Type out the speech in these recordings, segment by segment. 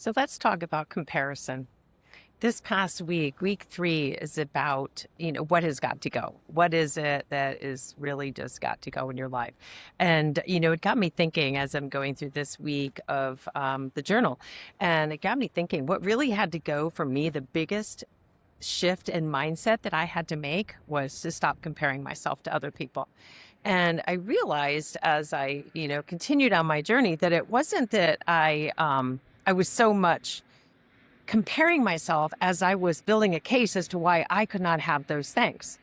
So let's talk about comparison. This past week, week 3 is about, what has got to go? What is it that is really just got to go in your life? And, it got me thinking as I'm going through this week of the journal. And it got me thinking what really had to go for me, the biggest shift in mindset that I had to make was to stop comparing myself to other people. And I realized as I, continued on my journey that it wasn't that I was so much comparing myself as I was building a case as to why I could not have those things.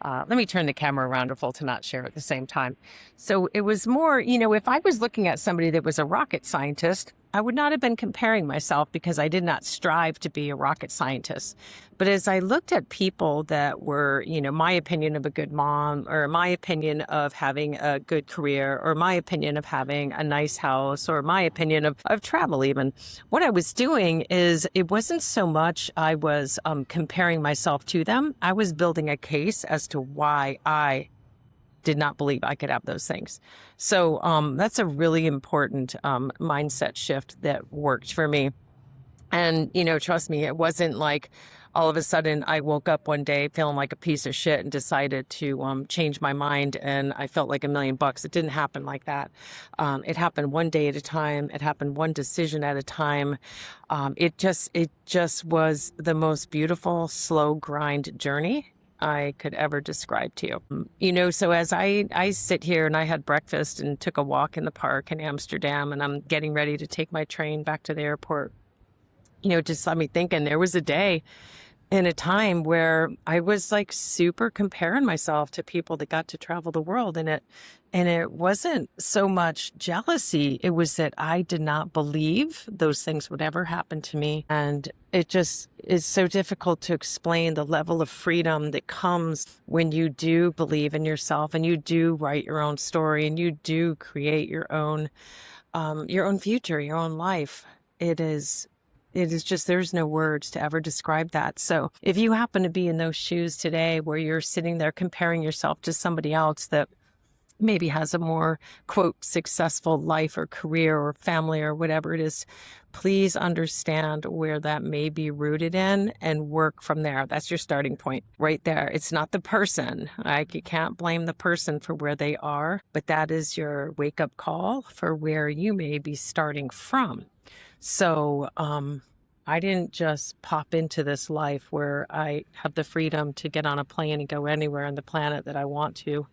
Let me turn the camera around to not share at the same time. So it was more, if I was looking at somebody that was a rocket scientist, I would not have been comparing myself because I did not strive to be a rocket scientist. But as I looked at people that were, my opinion of a good mom, or my opinion of having a good career, or my opinion of having a nice house, or my opinion of travel even, what I was doing is it wasn't so much I was comparing myself to them. I was building a case as to why I did not believe I could have those things. So that's a really important mindset shift that worked for me. And, trust me, it wasn't like all of a sudden I woke up one day feeling like a piece of shit and decided to change my mind and I felt like $1,000,000. It didn't happen like that. It happened one day at a time. It happened one decision at a time. It just was the most beautiful, slow grind journey I could ever describe to you. So as I sit here and I had breakfast and took a walk in the park in Amsterdam and I'm getting ready to take my train back to the airport, just let me thinking there was a day in a time where I was like super comparing myself to people that got to travel the world. And it wasn't so much jealousy. It was that I did not believe those things would ever happen to me. And it just is so difficult to explain the level of freedom that comes when you do believe in yourself and you do write your own story and you do create your own future, your own life. It is just, there's no words to ever describe that. So if you happen to be in those shoes today where you're sitting there comparing yourself to somebody else that maybe has a more, quote, successful life or career or family or whatever it is, please understand where that may be rooted in and work from there. That's your starting point right there. It's not the person. You can't blame the person for where they are, but that is your wake-up call for where you may be starting from. So I didn't just pop into this life where I have the freedom to get on a plane and go anywhere on the planet that I want to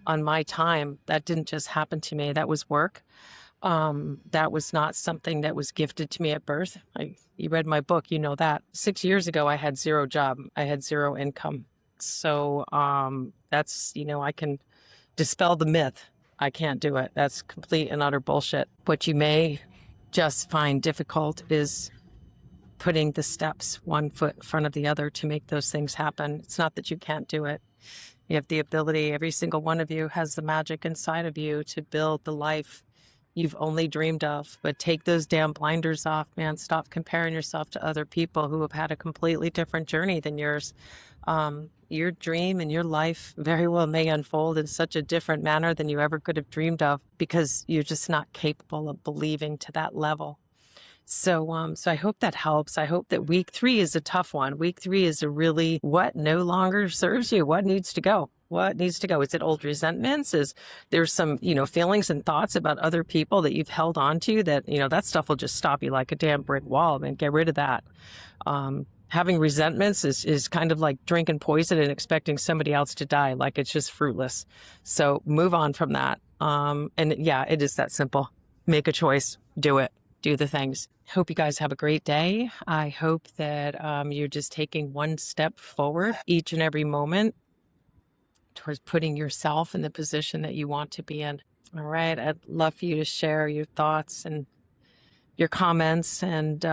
on my time. That didn't just happen to me. That was work. That was not something that was gifted to me at birth. You read my book, you know that. 6 years ago, I had zero job. I had zero income. So that's, I can dispel the myth. I can't do it. That's complete and utter bullshit. What you may just find difficult is putting the steps one foot in front of the other to make those things happen. It's not that you can't do it. You have the ability, every single one of you has the magic inside of you to build the life you've only dreamed of. But take those damn blinders off, man. Stop comparing yourself to other people who have had a completely different journey than yours. Your dream and your life very well may unfold in such a different manner than you ever could have dreamed of because you're just not capable of believing to that level. So I hope that helps. I hope that week 3 is a tough one. Week 3 is a really what no longer serves you. What needs to go? What needs to go? Is it old resentments? Is there's some, feelings and thoughts about other people that you've held on to that, that stuff will just stop you like a damn brick wall, and get rid of that. Having resentments is kind of like drinking poison and expecting somebody else to die. Like it's just fruitless. So move on from that. And yeah, it is that simple. Make a choice. Do it. Do the things. Hope you guys have a great day. I hope that you're just taking one step forward each and every moment towards putting yourself in the position that you want to be in. All right. I'd love for you to share your thoughts and your comments, and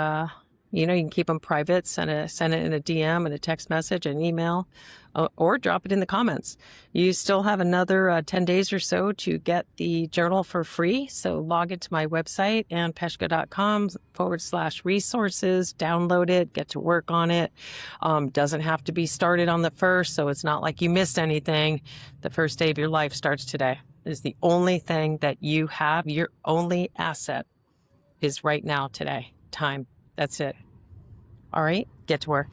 you can keep them private, send it in a DM and a text message, an email, or drop it in the comments. You still have another 10 days or so to get the journal for free. So log into my website, peshka.com/resources, download it, get to work on it. Doesn't have to be started on the 1st. So it's not like you missed anything. The first day of your life starts today. It is the only thing that you have. Your only asset is right now, today, time. That's it. All right, get to work.